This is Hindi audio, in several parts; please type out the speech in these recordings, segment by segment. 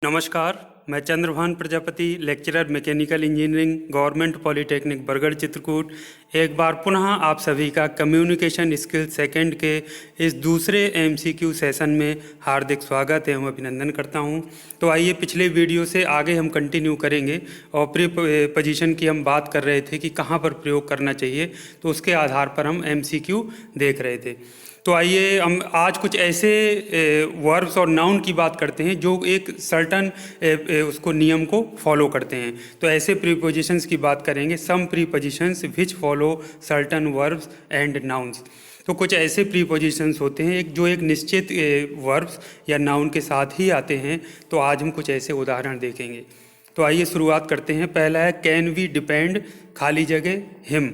नमस्कार, मैं Chandrabhan Prajapati, lecturer mechanical engineering, government polytechnic Bargarh Chitrakoot. एक बार पुनः आप सभी का कम्युनिकेशन स्किल सेकंड के इस दूसरे एमसीक्यू सेशन में हार्दिक स्वागत एवं अभिनंदन करता हूं। तो आइए पिछले वीडियो से आगे हम कंटिन्यू करेंगे और प्री पोजीशन की हम बात कर रहे थे कि कहां पर प्रयोग करना चाहिए, तो उसके आधार पर हम एमसीक्यू देख रहे थे। तो आइए हम आज कुछ ऐसे वर्ब्स और नाउन की बात करते हैं जो एक सर्टन उसको नियम को फॉलो करते हैं। तो ऐसे प्रीपोजिशंस की बात करेंगे, some prepositions which follow certain verbs and nouns. तो कुछ ऐसे प्रीपोजिशंस होते हैं जो एक निश्चित वर्ब्स या नाउन के साथ ही आते हैं। तो आज हम कुछ ऐसे उदाहरण देखेंगे। तो आइए शुरुआत करते हैं। पहला है कैन वी डिपेंड खाली जगह हिम।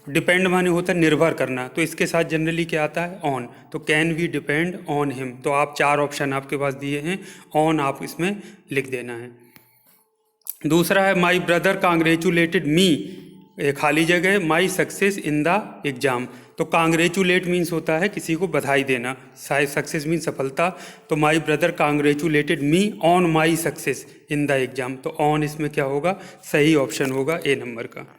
डिपेंड माने होता है निर्भर करना, तो इसके साथ जनरली क्या आता है ऑन। तो can we depend on him. तो आप चार ऑप्शन आपके पास दिए हैं, ऑन आप इसमें लिख देना है। दूसरा है माई ब्रदर कांग्रेचुलेटेड मी, खाली जगह माई सक्सेस इन द एग्जाम। तो कांग्रेचुलेट मीन्स होता है किसी को बधाई देना, सक्सेस मीन्स सफलता। तो my brother congratulated me on my success in the exam. तो ऑन इसमें क्या होगा, सही ऑप्शन होगा ए नंबर का।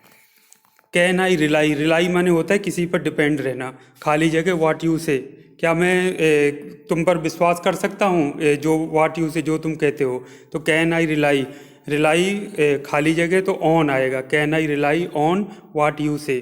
कैन आई रिलाई, रिलाई माने होता है किसी पर डिपेंड रहना, खाली जगह व्हाट यू से, क्या मैं तुम पर विश्वास कर सकता हूँ, जो व्हाट यू से जो तुम कहते हो। तो कैन आई रिलाई, रिलाई खाली जगह तो ऑन आएगा, can I rely on what you से।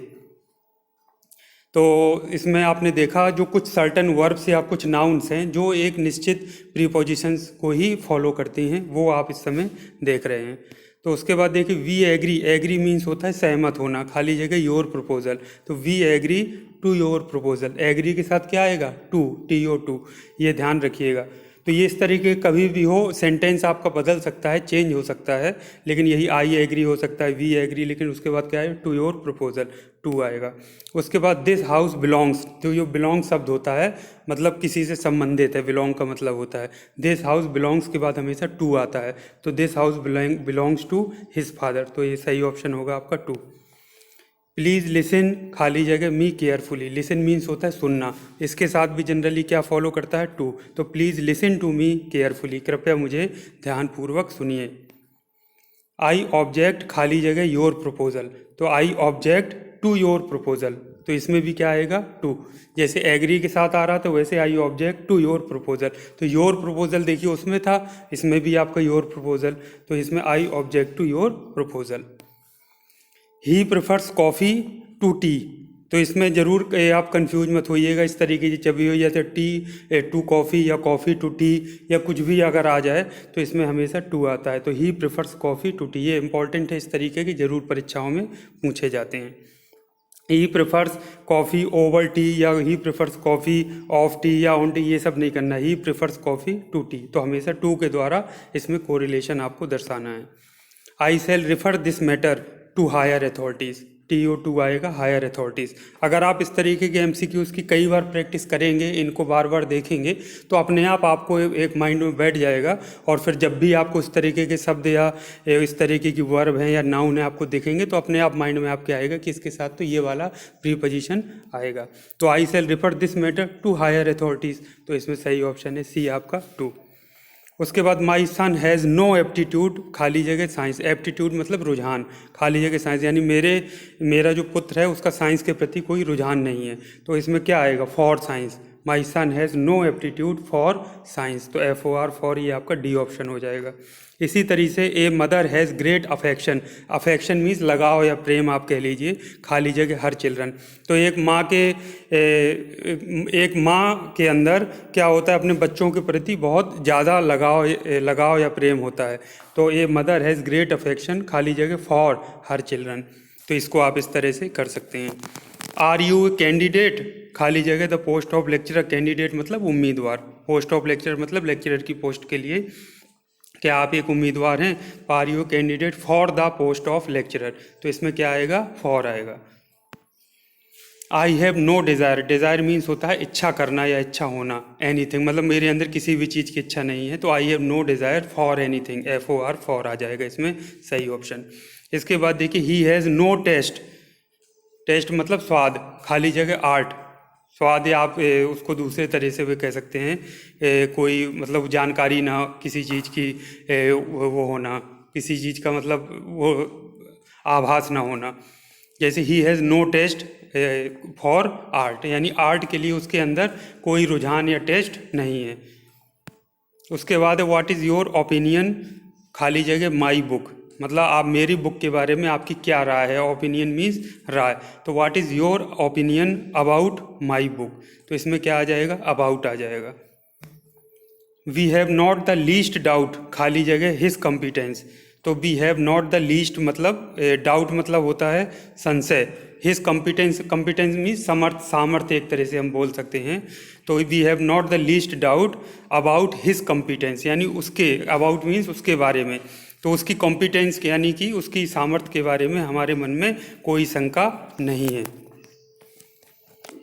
तो इसमें आपने देखा जो कुछ सर्टन वर्ब्स या कुछ नाउन्स हैं जो एक निश्चित प्रीपोजिशंस को ही फॉलो करती हैं, वो आप इस समय देख रहे हैं। तो उसके बाद देखिए वी एग्री, एग्री मीन्स होता है सहमत होना, खाली जगह योर प्रपोजल। तो we agree to your proposal, agree के साथ क्या आएगा टू, TO2, ये ध्यान रखिएगा। तो ये इस तरीके कभी भी हो सेंटेंस आपका बदल सकता है, चेंज हो सकता है, लेकिन यही आई एग्री हो सकता है, वी एग्री, लेकिन उसके बाद क्या है टू योर प्रपोजल, टू आएगा। उसके बाद दिस हाउस बिलोंग्स, तो जो बिलोंग शब्द होता है मतलब किसी से संबंधित है, बिलोंग का मतलब होता है। दिस हाउस बिलोंग्स के बाद हमेशा टू आता है, तो this house belongs to his father. तो ये सही ऑप्शन होगा आपका टू। प्लीज़ लिसन खाली जगह मी केयरफुली, लिसन मीन्स होता है सुनना, इसके साथ भी जनरली क्या फॉलो करता है टू। तो please listen to me carefully, कृपया मुझे ध्यानपूर्वक सुनिए। आई ऑब्जेक्ट खाली जगह योर प्रपोजल, तो I object to your proposal, तो इसमें भी क्या आएगा टू। जैसे एग्री के साथ आ रहा था वैसे I object to your proposal. तो योर प्रपोजल देखिए उसमें था, इसमें भी आपका योर प्रपोजल, तो इसमें I object to your proposal. He prefers coffee to tea, तो इसमें ज़रूर आप कंफ्यूज मत होइएगा, इस तरीके की छवि हो जैसे टी टू कॉफ़ी या कॉफ़ी टू टी या कुछ भी अगर आ जाए तो इसमें हमेशा टू आता है। तो he prefers coffee to tea, ये इंपॉर्टेंट है, इस तरीके की ज़रूर परीक्षाओं में पूछे जाते हैं। He prefers coffee over tea या he prefers coffee of tea या ऑन टी, ये सब नहीं करना, he prefers coffee to tea. तो हमेशा टू के द्वारा इसमें कोरिलेशन आपको दर्शाना है। I shall refer this matter to higher authorities, TO2 आएगा हायर अथॉरिटीज़। अगर आप इस तरीके के MCQs की कई बार प्रैक्टिस करेंगे, इनको बार बार देखेंगे, तो अपने आप आपको एक माइंड में बैठ जाएगा, और फिर जब भी आपको इस तरीके के शब्द या इस तरीके की वर्ब हैं या नाउन है आपको दिखेंगे तो अपने आप माइंड में आपके आएगा कि इसके साथ तो ये वाला प्रीपोजिशन आएगा। तो I shall refer this matter to higher authorities, तो इसमें सही ऑप्शन है सी आपका टू। उसके बाद माई सन हैज़ नो एप्टीट्यूड खाली जगह साइंस, एप्टीट्यूड मतलब रुझान, खाली जगह साइंस, यानी मेरा जो पुत्र है उसका साइंस के प्रति कोई रुझान नहीं है। तो इसमें क्या आएगा for science, my son has no aptitude for science, तो FOR फॉर ये आपका डी ऑप्शन हो जाएगा। इसी तरीके से a mother has great affection, affection means लगाव या प्रेम आप कह लीजिए, खाली जगह हर चिल्ड्रन। तो एक माँ के अंदर क्या होता है अपने बच्चों के प्रति बहुत ज़्यादा लगाव या प्रेम होता है। तो ए मदर हैज़ ग्रेट अफेक्शन खाली जगह फॉर हर चिल्ड्रन, तो इसको आप इस तरह से कर सकते हैं। आर यू कैंडिडेट खाली जगह the post of lecturer, candidate मतलब उम्मीदवार, पोस्ट ऑफ लेक्चरर मतलब लेक्चरर की पोस्ट के लिए क्या आप एक उम्मीदवार हैं। Are you candidate for the post of lecturer, तो इसमें क्या आएगा फॉर आएगा। I have no desire, desire means होता है इच्छा करना या इच्छा होना, एनीथिंग मतलब मेरे अंदर किसी भी चीज़ की इच्छा नहीं है। तो I have no desire for anything, FOR for आ जाएगा इसमें सही ऑप्शन। इसके बाद देखिए he has no taste, taste मतलब स्वाद, खाली जगह आर्ट, स्वाद या आप उसको दूसरे तरह से भी कह सकते हैं, कोई मतलब जानकारी ना किसी चीज़ की, वो होना, किसी चीज़ का मतलब वो आभास ना होना। जैसे he has no taste for art, यानी आर्ट के लिए उसके अंदर कोई रुझान या टेस्ट नहीं है। उसके बाद व्हाट इज़ योर ओपिनियन, खाली जगह माई बुक, मतलब आप मेरी बुक के बारे में आपकी क्या राय है। ओपिनियन मीन्स राय, तो what is your opinion about my book, तो इसमें क्या आ जाएगा, अबाउट आ जाएगा। We have not the least doubt, खाली जगह हिज कॉम्पिटेंस, तो we have not the least मतलब डाउट मतलब होता है संशय, हिज कॉम्पिटेंस, कॉम्पिटेंस मीन्स समर्थ, सामर्थ्य एक तरह से हम बोल सकते हैं। तो we have not the least doubt about his competence, यानी उसके, अबाउट मीन्स उसके बारे में, तो उसकी कॉम्पिटेंस यानी कि उसकी सामर्थ्य के बारे में हमारे मन में कोई शंका नहीं है।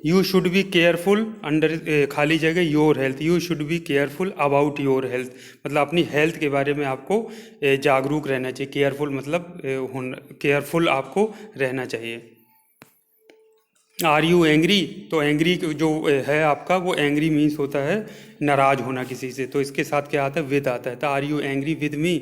You should be careful under, खाली जगह your health, you should be careful about your health, मतलब अपनी हेल्थ के बारे में आपको जागरूक रहना चाहिए। केयरफुल मतलब केयरफुल आपको रहना चाहिए। आर यू एंग्री, तो एंग्री जो है आपका, वो एंग्री मीन्स होता है नाराज होना किसी से, तो इसके साथ क्या आता है, विद आता है। तो are you angry with me,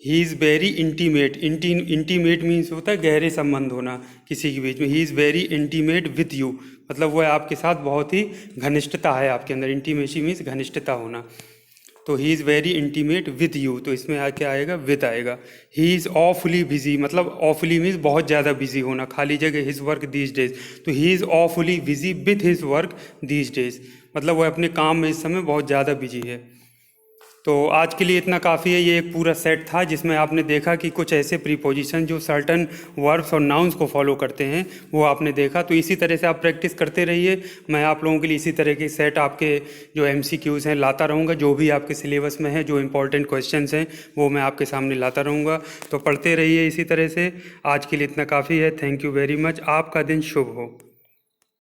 he is very intimate, intimate means होता है गहरे संबंध होना किसी के बीच में। He is very intimate with you, मतलब वह आपके साथ बहुत ही घनिष्ठता है आपके अंदर। इंटीमेसी मीन्स घनिष्ठता होना, तो ही is very intimate with you, तो इसमें क्या आएगा, विथ आएगा। ही इज़ ऑफुली बिजी, मतलब ऑफुली मीन्स बहुत ज़्यादा बिजी होना, खाली जगह हिज वर्क दीज डेज, तो he is awfully busy with his work these days, मतलब वह अपने काम में इस समय बहुत ज़्यादा बिजी है। तो आज के लिए इतना काफ़ी है। ये एक पूरा सेट था जिसमें आपने देखा कि कुछ ऐसे प्रीपोजिशन जो सर्टन वर्ब्स और नाउन्स को फॉलो करते हैं वो आपने देखा। तो इसी तरह से आप प्रैक्टिस करते रहिए। मैं आप लोगों के लिए इसी तरह के सेट आपके जो MCQs हैं लाता रहूँगा, जो भी आपके सिलेबस में है, जो इंपॉर्टेंट क्वेश्चंस हैं वो मैं आपके सामने लाता रहूँगा। तो पढ़ते रहिए इसी तरह से। आज के लिए इतना काफ़ी है। Thank you very much. आपका दिन शुभ हो।